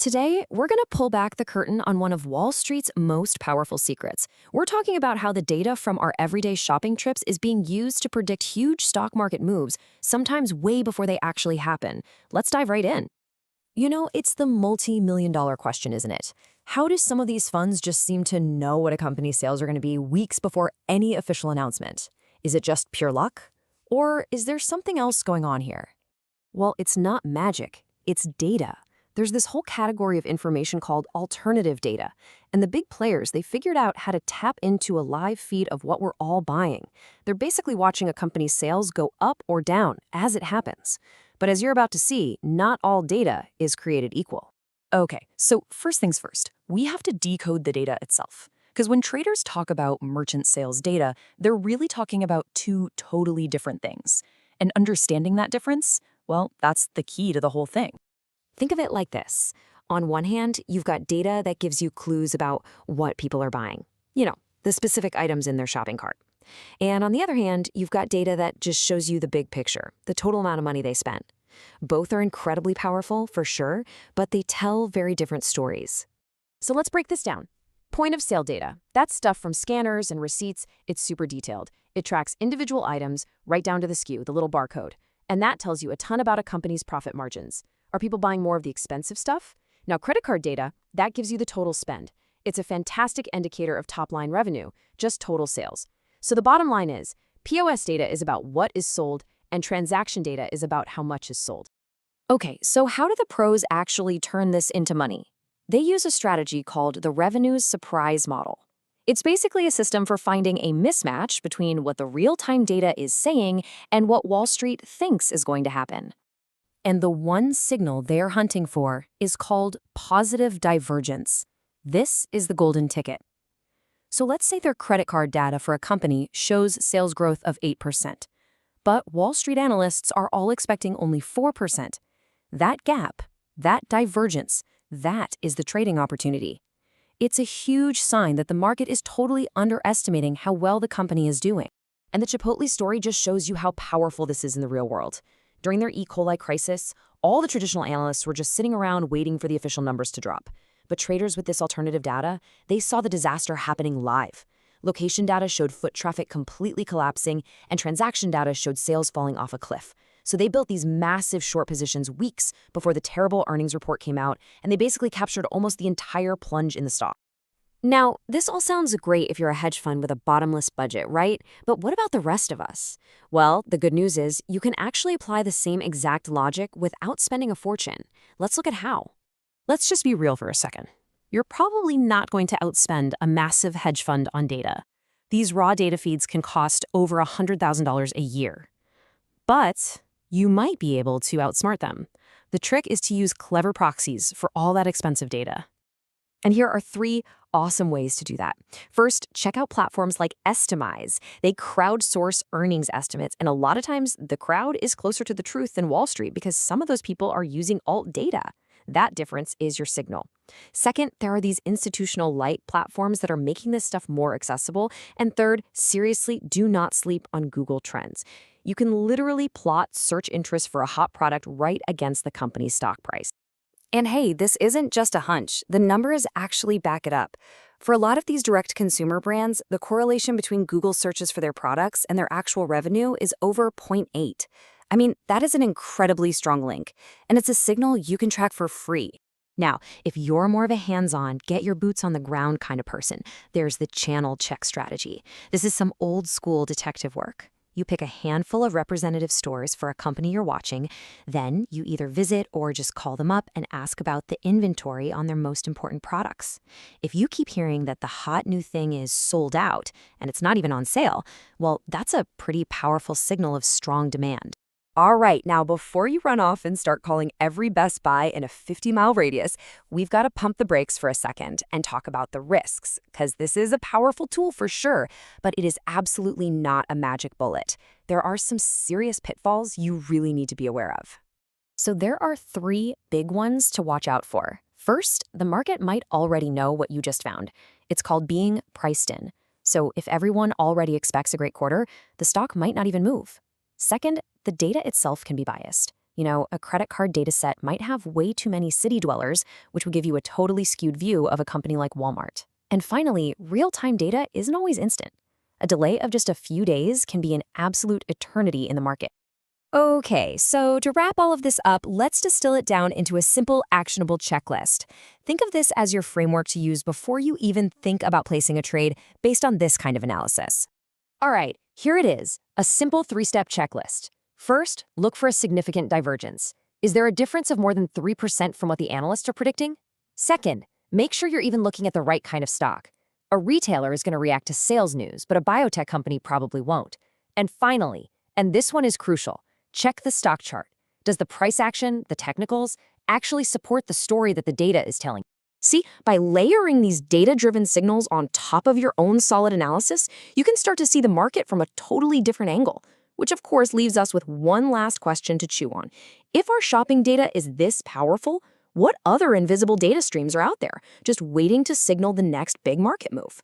Today, we're going to pull back the curtain on one of Wall Street's most powerful secrets. We're talking about how the data from our everyday shopping trips is being used to predict huge stock market moves, sometimes way before they actually happen. Let's dive right in. It's the multi-million-dollar question, isn't it? How do some of these funds just seem to know what a company's sales are going to be weeks before any official announcement? Is it just pure luck? Or is there something else going on here? Well, it's not magic, it's data. There's this whole category of information called alternative data, and the big players, they figured out how to tap into a live feed of what we're all buying. They're basically watching a company's sales go up or down as it happens. But as you're about to see, not all data is created equal. Okay, so first things first, we have to decode the data itself. Because when traders talk about merchant sales data, they're really talking about two totally different things. And understanding that difference, well, that's the key to the whole thing. Think of it like this. On one hand, you've got data that gives you clues about what people are buying. The specific items in their shopping cart. And on the other hand, you've got data that just shows you the big picture, the total amount of money they spent. Both are incredibly powerful, for sure, but they tell very different stories. So let's break this down. Point of sale data. That's stuff from scanners and receipts. It's super detailed. It tracks individual items right down to the SKU, the little barcode. And that tells you a ton about a company's profit margins. Are people buying more of the expensive stuff? Now, credit card data, that gives you the total spend. It's a fantastic indicator of top-line revenue, just total sales. So the bottom line is, POS data is about what is sold, and transaction data is about how much is sold. Okay, so how do the pros actually turn this into money? They use a strategy called the revenues surprise model. It's basically a system for finding a mismatch between what the real-time data is saying and what Wall Street thinks is going to happen. And the one signal they're hunting for is called positive divergence. This is the golden ticket. So let's say their credit card data for a company shows sales growth of 8%. But Wall Street analysts are all expecting only 4%. That gap, that divergence, that is the trading opportunity. It's a huge sign that the market is totally underestimating how well the company is doing. And the Chipotle story just shows you how powerful this is in the real world. During their E. coli crisis, all the traditional analysts were just sitting around waiting for the official numbers to drop. But traders with this alternative data, they saw the disaster happening live. Location data showed foot traffic completely collapsing, and transaction data showed sales falling off a cliff. So they built these massive short positions weeks before the terrible earnings report came out, and they basically captured almost the entire plunge in the stock. Now, this all sounds great if you're a hedge fund with a bottomless budget, right? But what about the rest of us? Well, the good news is you can actually apply the same exact logic without spending a fortune. Let's look at how. Let's just be real for a second. You're probably not going to outspend a massive hedge fund on data. These raw data feeds can cost over $100,000 a year. But you might be able to outsmart them. The trick is to use clever proxies for all that expensive data. And here are 3 awesome ways to do that. First, check out platforms like Estimize. They crowdsource earnings estimates, and a lot of times the crowd is closer to the truth than Wall Street because some of those people are using alt data. That difference is your signal. Second, there are these institutional light platforms that are making this stuff more accessible. And third, seriously, do not sleep on Google Trends. You can literally plot search interest for a hot product right against the company's stock price. And hey, this isn't just a hunch. The numbers actually back it up. For a lot of these direct consumer brands, the correlation between Google searches for their products and their actual revenue is over 0.8. I mean, that is an incredibly strong link, and it's a signal you can track for free. Now, if you're more of a hands-on, get your boots on the ground kind of person, there's the channel check strategy. This is some old school detective work. You pick a handful of representative stores for a company you're watching, then you either visit or just call them up and ask about the inventory on their most important products. If you keep hearing that the hot new thing is sold out and it's not even on sale, well, that's a pretty powerful signal of strong demand. All right, now before you run off and start calling every Best Buy in a 50-mile radius, we've got to pump the brakes for a second and talk about the risks, because this is a powerful tool for sure, but it is absolutely not a magic bullet. There are some serious pitfalls you really need to be aware of. So there are 3 big ones to watch out for. First, the market might already know what you just found. It's called being priced in. So if everyone already expects a great quarter, the stock might not even move. Second, the data itself can be biased. A credit card data set might have way too many city dwellers, which would give you a totally skewed view of a company like Walmart. And finally, real-time data isn't always instant. A delay of just a few days can be an absolute eternity in the market. Okay, so to wrap all of this up, let's distill it down into a simple, actionable checklist. Think of this as your framework to use before you even think about placing a trade based on this kind of analysis. All right, here it is, a simple three-step checklist. First, look for a significant divergence. Is there a difference of more than 3% from what the analysts are predicting? Second, make sure you're even looking at the right kind of stock. A retailer is going to react to sales news, but a biotech company probably won't. And finally, and this one is crucial, check the stock chart. Does the price action, the technicals, actually support the story that the data is telling? See, by layering these data-driven signals on top of your own solid analysis, you can start to see the market from a totally different angle, which of course leaves us with one last question to chew on. If our shopping data is this powerful, what other invisible data streams are out there, just waiting to signal the next big market move?